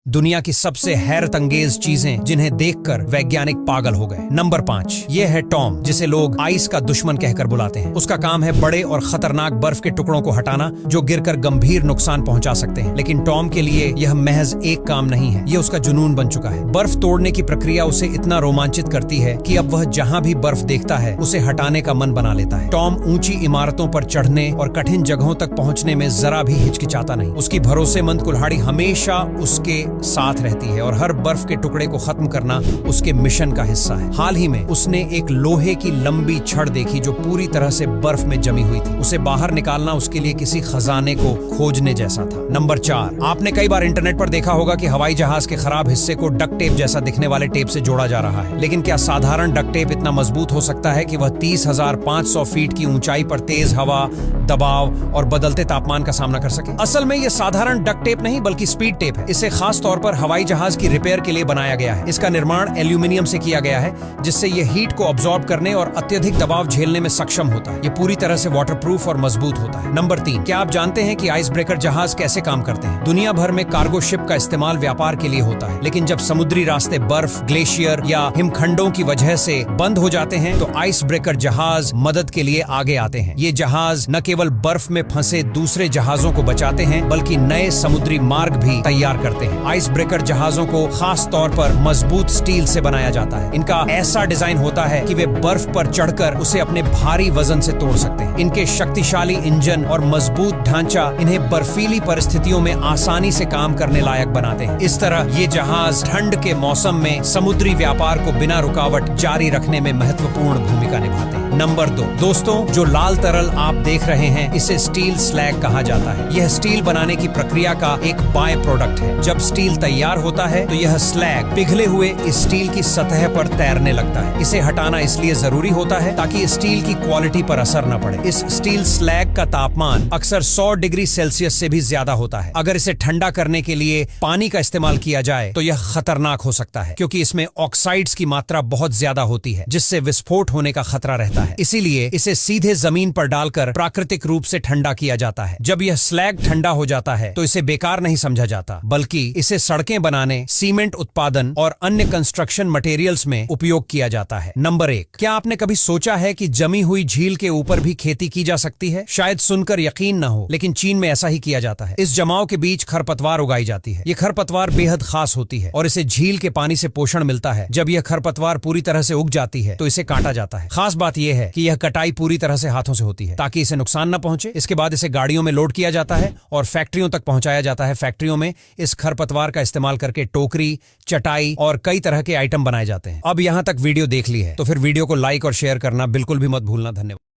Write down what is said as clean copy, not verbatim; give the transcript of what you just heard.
दुनिया की सबसे हैरत अंगेज चीजें जिन्हें देखकर वैज्ञानिक पागल हो गए। नंबर 5, ये है टॉम, जिसे लोग आइस का दुश्मन कहकर बुलाते हैं। उसका काम है बड़े और खतरनाक बर्फ के टुकड़ों को हटाना जो गिरकर गंभीर नुकसान पहुंचा सकते हैं। लेकिन टॉम के लिए यह महज एक काम नहीं है, ये उसका जुनून बन चुका है। बर्फ तोड़ने की प्रक्रिया उसे इतना रोमांचित करती है कि अब वह जहां भी बर्फ देखता है उसे हटाने का मन बना लेता है। टॉम ऊंची इमारतों पर चढ़ने और कठिन जगहों तक पहुंचने में जरा भी हिचकिचाता नहीं। उसकी भरोसेमंद कुल्हाड़ी हमेशा उसके साथ रहती है और हर बर्फ के टुकड़े को खत्म करना उसके मिशन का हिस्सा है। हाल ही में उसने एक लोहे की लंबी छड़ देखी जो पूरी तरह से बर्फ में जमी हुई थी। उसे बाहर निकालना उसके लिए किसी खजाने को खोजने जैसा था। नंबर 4, आपने कई बार इंटरनेट पर देखा होगा कि हवाई जहाज के खराब हिस्से को डक्ट टेप जैसा दिखने वाले टेप से जोड़ा जा रहा है। लेकिन क्या साधारण डक्ट टेप इतना मजबूत हो सकता है कि वह 30,500 फीट की ऊंचाई पर तेज हवा, दबाव और बदलते तापमान का सामना कर सके? असल में यह साधारण डक्ट टेप नहीं बल्कि स्पीड टेप है। इसे खास तौर पर हवाई जहाज की रिपेयर के लिए बनाया गया है। इसका निर्माण एल्यूमिनियम से किया गया है जिससे यह हीट को अब्सॉर्ब करने और अत्यधिक दबाव झेलने में सक्षम होता है। यह पूरी तरह से वाटरप्रूफ और मजबूत होता है। नंबर 3, क्या आप जानते हैं कि आइस ब्रेकर जहाज कैसे काम करते हैं? दुनिया भर में कार्गो शिप का इस्तेमाल व्यापार के लिए होता है, लेकिन जब समुद्री रास्ते बर्फ, ग्लेशियर या हिमखंडों की वजह से बंद हो जाते हैं तो आइस ब्रेकर जहाज मदद के लिए आगे आते हैं। ये जहाज न केवल बर्फ में फंसे दूसरे जहाजों को बचाते हैं बल्कि नए समुद्री मार्ग भी तैयार करते हैं। आइस ब्रेकर जहाजों को खास तौर पर मजबूत स्टील से बनाया जाता है। इनका ऐसा डिजाइन होता है कि वे बर्फ पर चढ़कर उसे अपने भारी वजन से तोड़ सकते हैं। इनके शक्तिशाली इंजन और मजबूत ढांचा इन्हें बर्फीली परिस्थितियों में आसानी से काम करने लायक बनाते हैं। इस तरह ये जहाज ठंड के मौसम में समुद्री व्यापार को बिना रुकावट जारी रखने में महत्वपूर्ण भूमिका निभाते हैं। नंबर 2, दोस्तों, जो लाल तरल आप देख रहे हैं इसे स्टील स्लैग कहा जाता है। यह स्टील बनाने की प्रक्रिया का एक बाय प्रोडक्ट है। जब स्टील तैयार होता है तो यह स्लैग पिघले हुए स्टील की सतह पर तैरने लगता है। इसे हटाना इसलिए जरूरी होता है ताकि स्टील की क्वालिटी पर असर न पड़े। इस स्टील स्लैग का तापमान अक्सर 100 डिग्री सेल्सियस से भी ज्यादा होता है। अगर इसे ठंडा करने के लिए पानी का इस्तेमाल किया जाए तो यह खतरनाक हो सकता है क्योंकि इसमें ऑक्साइड्स की मात्रा बहुत ज्यादा होती है जिससे विस्फोट होने का खतरा रहता है। इसीलिए इसे सीधे जमीन पर डालकर प्राकृतिक रूप से ठंडा किया जाता है। जब यह स्लैग ठंडा हो जाता है तो इसे बेकार नहीं समझा जाता बल्कि इसे सड़कें बनाने, सीमेंट उत्पादन और अन्य कंस्ट्रक्शन मटेरियल्स में उपयोग किया जाता है। नंबर 1, क्या आपने कभी सोचा है कि जमी हुई झील के ऊपर भी खेती की जा सकती है? शायद सुनकर यकीन न हो, लेकिन चीन में ऐसा ही किया जाता है। इस जमाव के बीच खरपतवार उगाई जाती है। ये खरपतवार बेहद खास होती है और इसे झील के पानी से पोषण मिलता है। जब यह खरपतवार पूरी तरह से उग जाती है तो इसे काटा जाता है। खास बात यह है कि यह कटाई पूरी तरह से हाथों से होती है ताकि इसे नुकसान न पहुंचे। इसके बाद इसे गाड़ियों में लोड किया जाता है और फैक्ट्रियों तक पहुंचाया जाता है। फैक्ट्रियों में इस खरपतवार का इस्तेमाल करके टोकरी, चटाई और कई तरह के आइटम बनाए जाते हैं। अब यहाँ तक वीडियो देख ली है तो फिर वीडियो को लाइक और शेयर करना बिल्कुल भी मत भूलना। धन्यवाद।